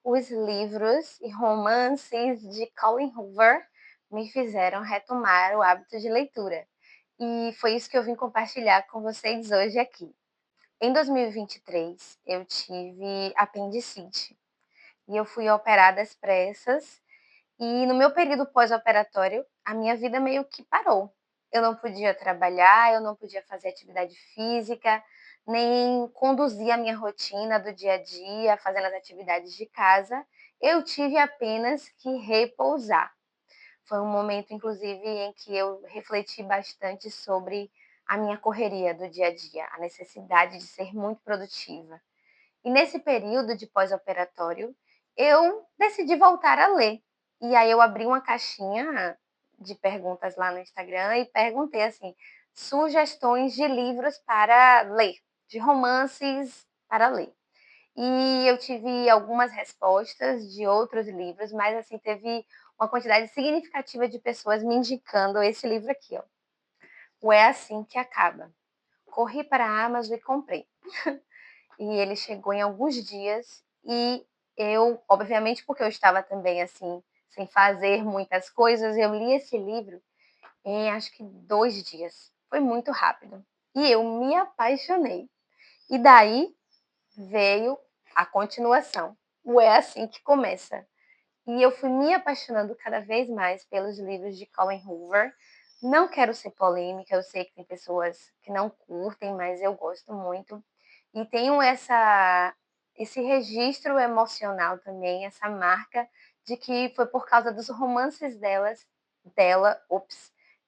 os livros e romances de Colleen Hoover me fizeram retomar o hábito de leitura. E foi isso que eu vim compartilhar com vocês hoje aqui. Em 2023, eu tive apendicite e eu fui operada às pressas. E no meu período pós-operatório, a minha vida meio que parou. Eu não podia trabalhar, eu não podia fazer atividade física, nem conduzir a minha rotina do dia a dia, fazendo as atividades de casa. Eu tive apenas que repousar. Foi um momento, inclusive, em que eu refleti bastante sobre a minha correria do dia a dia, a necessidade de ser muito produtiva. E nesse período de pós-operatório, eu decidi voltar a ler. E aí eu abri uma caixinha de perguntas lá no Instagram e perguntei assim, sugestões de livros para ler, de romances para ler. E eu tive algumas respostas de outros livros, mas assim teve uma quantidade significativa de pessoas me indicando esse livro aqui, ó. O É Assim que Acaba. Corri para a Amazon e comprei. E ele chegou em alguns dias e eu, obviamente, porque eu estava também assim, sem fazer muitas coisas, eu li esse livro em acho que 2 dias. Foi muito rápido. E eu me apaixonei. E daí veio a continuação. O É Assim que Começa. E eu fui me apaixonando cada vez mais pelos livros de Colleen Hoover. Não quero ser polêmica, eu sei que tem pessoas que não curtem, mas eu gosto muito. E tenho esse registro emocional também, essa marca de que foi por causa dos romances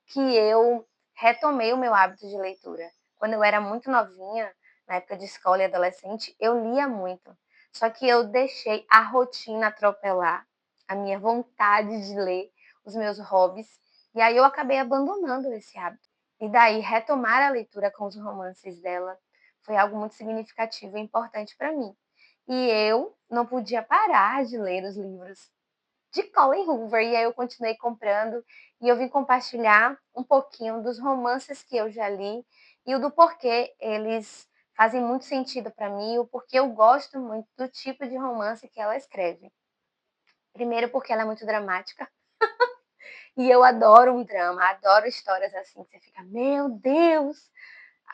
que eu retomei o meu hábito de leitura. Quando eu era muito novinha, na época de escola e adolescente, eu lia muito. Só que eu deixei a rotina atropelar a minha vontade de ler, os meus hobbies, e aí eu acabei abandonando esse hábito. E daí retomar a leitura com os romances dela foi algo muito significativo e importante para mim. E eu não podia parar de ler os livros de Colleen Hoover, e aí eu continuei comprando e eu vim compartilhar um pouquinho dos romances que eu já li e o do porquê eles fazem muito sentido para mim, o porquê eu gosto muito do tipo de romance que ela escreve. Primeiro porque ela é muito dramática, e eu adoro um drama, adoro histórias assim que você fica, meu Deus!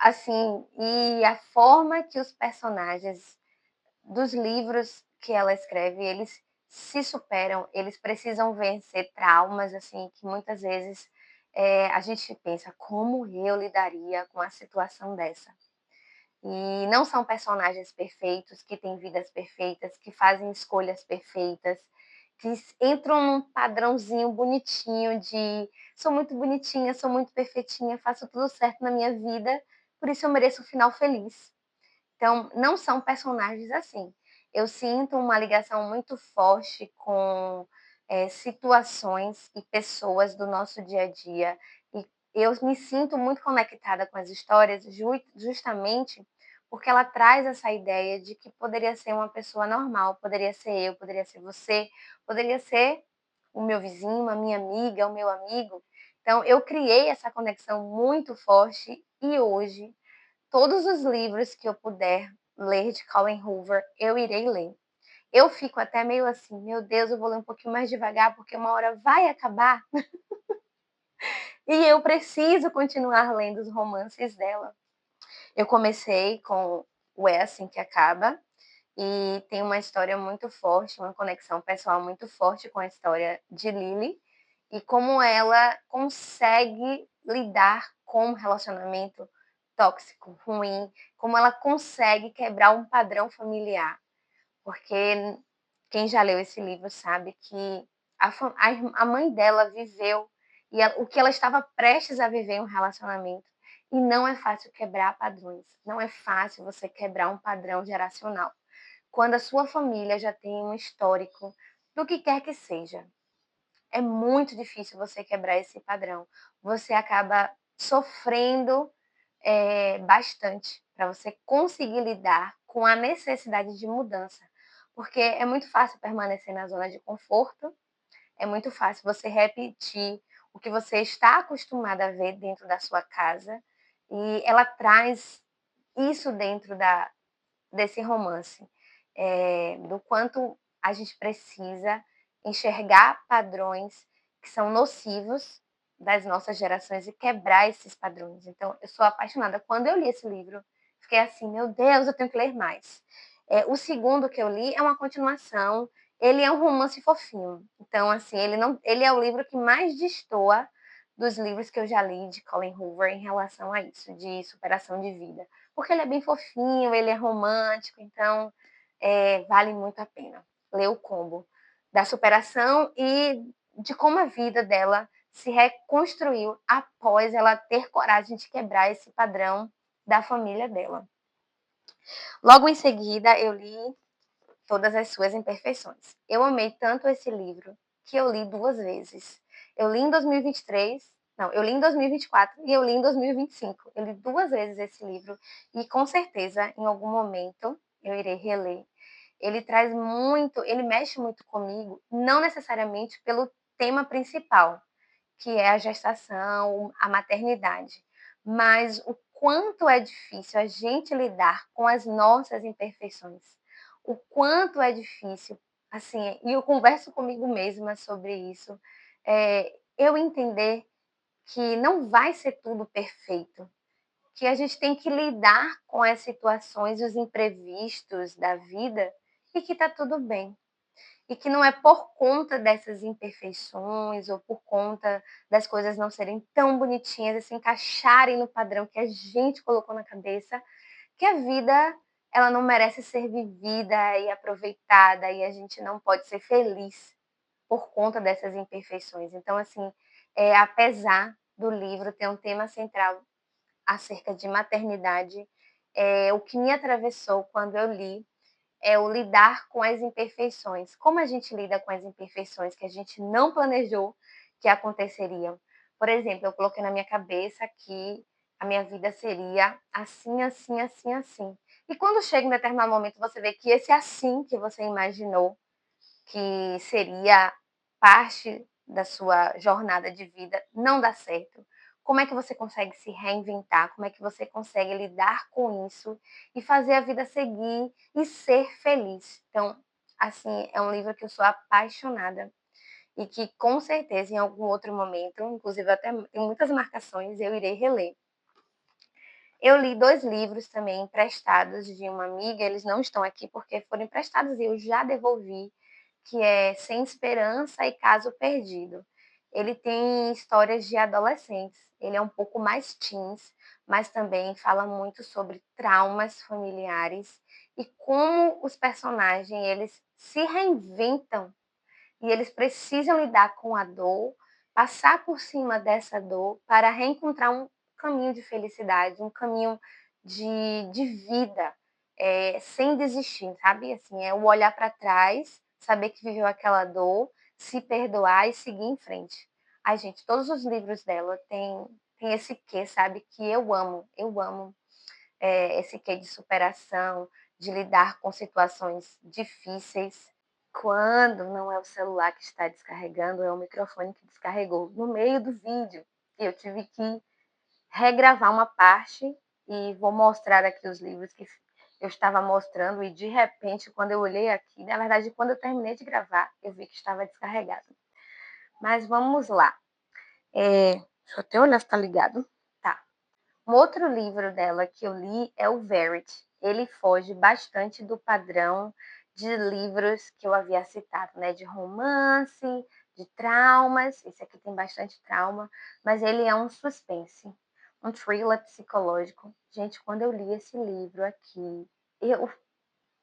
Assim, e a forma que os personagens dos livros que ela escreve, eles se superam, eles precisam vencer traumas, assim, que muitas vezes a gente pensa, como eu lidaria com a situação dessa? E não são personagens perfeitos, que têm vidas perfeitas, que fazem escolhas perfeitas, que entram num padrãozinho bonitinho de sou muito bonitinha, sou muito perfeitinha, faço tudo certo na minha vida, por isso eu mereço um final feliz. Então, não são personagens assim. Eu sinto uma ligação muito forte com situações e pessoas do nosso dia a dia. E eu me sinto muito conectada com as histórias, justamente porque ela traz essa ideia de que poderia ser uma pessoa normal, poderia ser eu, poderia ser você, poderia ser o meu vizinho, a minha amiga, o meu amigo. Então, eu criei essa conexão muito forte e hoje todos os livros que eu puder ler de Colleen Hoover, eu irei ler. Eu fico até meio assim, meu Deus, eu vou ler um pouquinho mais devagar, porque uma hora vai acabar e eu preciso continuar lendo os romances dela. Eu comecei com o É Assim que Acaba, e tem uma história muito forte, uma conexão pessoal muito forte com a história de Lily, e como ela consegue lidar com um relacionamento tóxico, ruim, como ela consegue quebrar um padrão familiar. Porque quem já leu esse livro sabe que a mãe dela viveu e o que ela estava prestes a viver em um relacionamento. E não é fácil quebrar padrões, não é fácil você quebrar um padrão geracional. Quando a sua família já tem um histórico do que quer que seja, é muito difícil você quebrar esse padrão. Você acaba sofrendo bastante para você conseguir lidar com a necessidade de mudança. Porque é muito fácil permanecer na zona de conforto, é muito fácil você repetir o que você está acostumada a ver dentro da sua casa, e ela traz isso dentro desse romance, do quanto a gente precisa enxergar padrões que são nocivos das nossas gerações e quebrar esses padrões. Então, eu sou apaixonada. Quando eu li esse livro, fiquei assim, meu Deus, eu tenho que ler mais. O segundo que eu li é uma continuação. Ele é um romance fofinho. Então, assim, ele é o livro que mais destoa dos livros que eu já li de Colin Hoover em relação a isso, de superação de vida. Porque ele é bem fofinho, ele é romântico, então vale muito a pena ler o combo da superação e de como a vida dela se reconstruiu após ela ter coragem de quebrar esse padrão da família dela. Logo em seguida, eu li Todas as Suas Imperfeições. Eu amei tanto esse livro que eu li 2 vezes. Eu li em 2023, não, eu li em 2024 e eu li em 2025. Eu li 2 vezes esse livro e com certeza em algum momento eu irei reler. Ele mexe muito comigo, não necessariamente pelo tema principal, que é a gestação, a maternidade, mas o quanto é difícil a gente lidar com as nossas imperfeições, o quanto é difícil, assim, e eu converso comigo mesma sobre isso, eu entender que não vai ser tudo perfeito, que a gente tem que lidar com as situações, os imprevistos da vida e que está tudo bem e que não é por conta dessas imperfeições ou por conta das coisas não serem tão bonitinhas e se encaixarem no padrão que a gente colocou na cabeça, que a vida ela não merece ser vivida e aproveitada e a gente não pode ser feliz por conta dessas imperfeições. Então, assim, apesar do livro ter um tema central acerca de maternidade, o que me atravessou quando eu li é o lidar com as imperfeições. Como a gente lida com as imperfeições que a gente não planejou que aconteceriam? Por exemplo, eu coloquei na minha cabeça que a minha vida seria assim, assim, assim, assim. E quando chega em determinado momento, você vê que esse assim que você imaginou que seria parte da sua jornada de vida não dá certo. Como é que você consegue se reinventar? Como é que você consegue lidar com isso e fazer a vida seguir e ser feliz? Então, assim, é um livro que eu sou apaixonada e que com certeza em algum outro momento, inclusive até tem muitas marcações, eu irei reler. Eu li 2 livros também emprestados de uma amiga, eles não estão aqui porque foram emprestados e eu já devolvi, que é Sem Esperança e Caso Perdido. Ele tem histórias de adolescentes, ele é um pouco mais teens, mas também fala muito sobre traumas familiares e como os personagens eles se reinventam e eles precisam lidar com a dor, passar por cima dessa dor para reencontrar um caminho de felicidade, um caminho de vida, sem desistir, sabe? Assim, é o olhar para trás, saber que viveu aquela dor, se perdoar e seguir em frente. Ai, gente, todos os livros dela têm esse quê, sabe? Que eu amo esse quê de superação, de lidar com situações difíceis. Quando não é o celular que está descarregando, é o microfone que descarregou no meio do vídeo. Eu tive que regravar uma parte e vou mostrar aqui os livros que eu estava mostrando e de repente, quando eu olhei aqui, na verdade, quando eu terminei de gravar, eu vi que estava descarregado. Mas vamos lá. Deixa eu até olhar se está ligado. Tá. Um outro livro dela que eu li é o Verity. Ele foge bastante do padrão de livros que eu havia citado, né? De romance, de traumas. Esse aqui tem bastante trauma, mas ele é um suspense, um thriller psicológico. Gente, quando eu li esse livro aqui, eu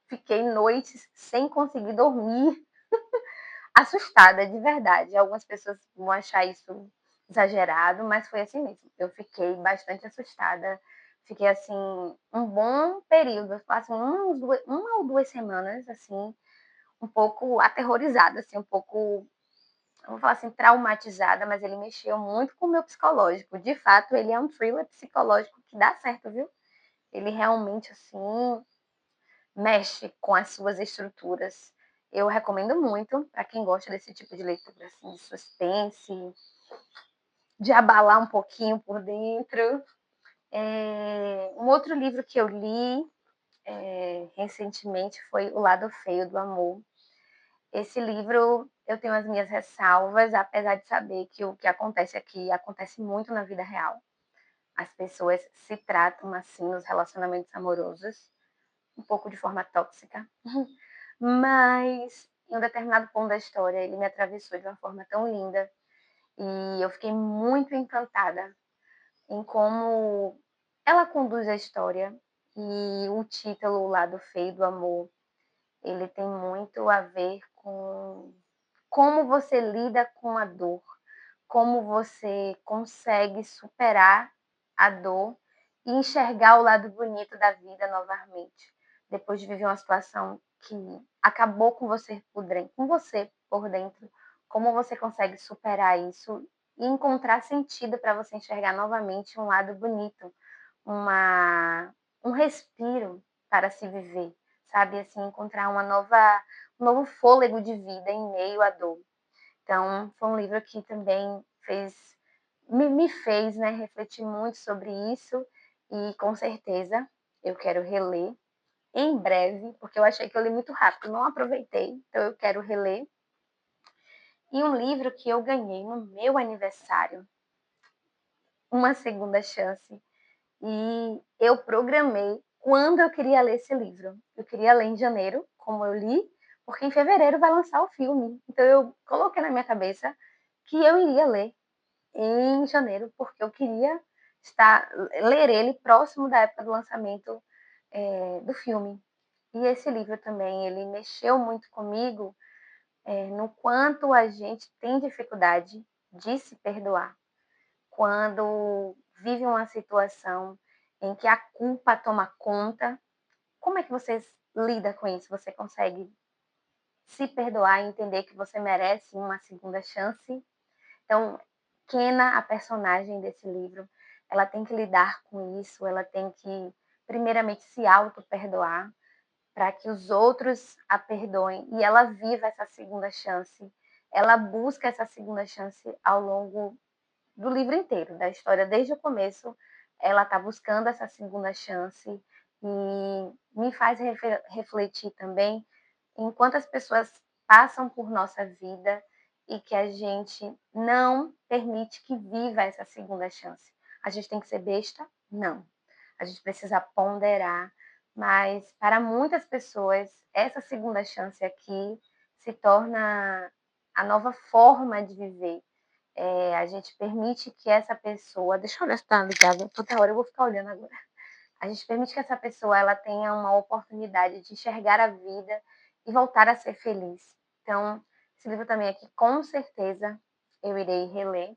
fiquei noites sem conseguir dormir, assustada, de verdade. Algumas pessoas vão achar isso exagerado, mas foi assim mesmo. Eu fiquei bastante assustada. Fiquei assim um bom período, quase uma ou 2 semanas, assim, um pouco aterrorizada, assim, um pouco, vou falar assim, traumatizada, mas ele mexeu muito com o meu psicológico. De fato, ele é um thriller psicológico que dá certo, viu? Ele realmente, assim, mexe com as suas estruturas. Eu recomendo muito para quem gosta desse tipo de leitura, assim, de suspense, de abalar um pouquinho por dentro. Um outro livro que eu li recentemente foi O Lado Feio do Amor. Esse livro eu tenho as minhas ressalvas, apesar de saber que o que acontece aqui acontece muito na vida real. As pessoas se tratam assim nos relacionamentos amorosos, um pouco de forma tóxica, mas em um determinado ponto da história ele me atravessou de uma forma tão linda e eu fiquei muito encantada em como ela conduz a história e o título, O Lado Feio do Amor, ele tem muito a ver com como você lida com a dor, como você consegue superar a dor e enxergar o lado bonito da vida novamente, depois de viver uma situação que acabou com você por dentro, como você consegue superar isso e encontrar sentido para você enxergar novamente um lado bonito, uma um respiro para se viver, sabe, assim, encontrar um novo fôlego de vida em meio à dor. Então, foi um livro que também me fez, né, refletir muito sobre isso e com certeza eu quero reler em breve, porque eu achei que eu li muito rápido, não aproveitei, então eu quero reler. E um livro que eu ganhei no meu aniversário, Uma Segunda Chance, e eu programei quando eu queria ler esse livro. Eu queria ler em janeiro, como eu li, porque em fevereiro vai lançar o filme. Então eu coloquei na minha cabeça que eu iria ler em janeiro, porque eu queria ler ele próximo da época do lançamento do filme. E esse livro também, ele mexeu muito comigo no quanto a gente tem dificuldade de se perdoar quando vive uma situação em que a culpa toma conta. Como é que você lida com isso? Você consegue se perdoar e entender que você merece uma segunda chance? Então, Kena, a personagem desse livro, ela tem que lidar com isso, ela tem que, primeiramente, se auto-perdoar para que os outros a perdoem e ela viva essa segunda chance. Ela busca essa segunda chance ao longo do livro inteiro, da história, desde o começo, ela está buscando essa segunda chance e me faz refletir também em quantas pessoas passam por nossa vida e que a gente não permite que viva essa segunda chance. A gente tem que ser besta? Não. A gente precisa ponderar, mas para muitas pessoas, essa segunda chance aqui se torna a nova forma de viver. A gente permite que essa pessoa, deixa eu olhar se tá ligado, toda hora eu vou ficar olhando agora. A gente permite que essa pessoa ela tenha uma oportunidade de enxergar a vida e voltar a ser feliz. Então, esse livro também aqui, com certeza, eu irei reler.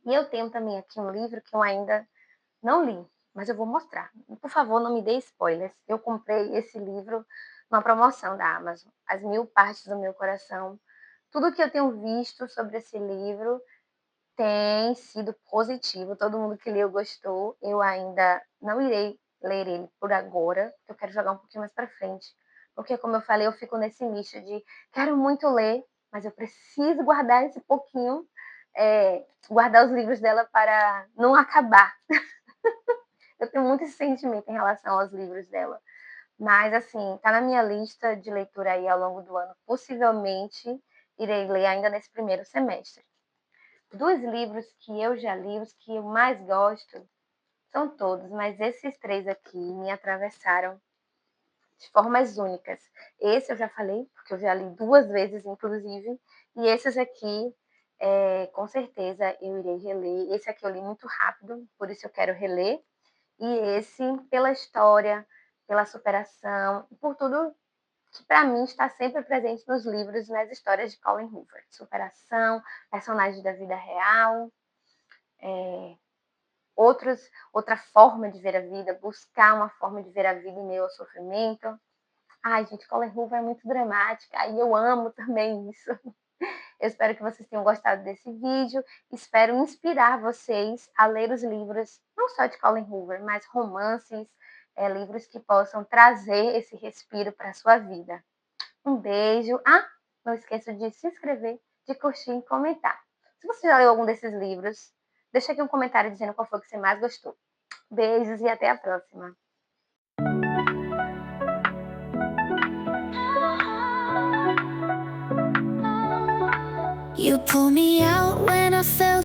E eu tenho também aqui um livro que eu ainda não li, mas eu vou mostrar. Por favor, não me dê spoilers. Eu comprei esse livro numa promoção da Amazon, As Mil Partes do Meu Coração. Tudo que eu tenho visto sobre esse livro tem sido positivo, todo mundo que leu gostou. Eu ainda não irei ler ele por agora, eu quero jogar um pouquinho mais para frente. Porque, como eu falei, eu fico nesse nicho de quero muito ler, mas eu preciso guardar esse pouquinho, guardar os livros dela para não acabar. Eu tenho muito esse sentimento em relação aos livros dela. Mas, assim, tá na minha lista de leitura aí ao longo do ano. Possivelmente irei ler ainda nesse primeiro semestre. Dos livros que eu já li, os que eu mais gosto são todos, mas esses três aqui me atravessaram de formas únicas. Esse eu já falei, porque eu já li duas vezes, inclusive, e esses aqui, com certeza, eu irei reler. Esse aqui eu li muito rápido, por isso eu quero reler. E esse, pela história, pela superação, por tudo que para mim está sempre presente nos livros e nas histórias de Colin Hoover. Superação, personagens da vida real, outra forma de ver a vida, buscar uma forma de ver a vida em meio ao sofrimento. Ai, gente, Colin Hoover é muito dramática e eu amo também isso. Eu espero que vocês tenham gostado desse vídeo. Espero inspirar vocês a ler os livros, não só de Colin Hoover, mas romances, livros que possam trazer esse respiro para a sua vida. Um beijo. Ah, não esqueça de se inscrever, de curtir e comentar. Se você já leu algum desses livros, deixa aqui um comentário dizendo qual foi o que você mais gostou. Beijos e até a próxima. You pull me out when I felt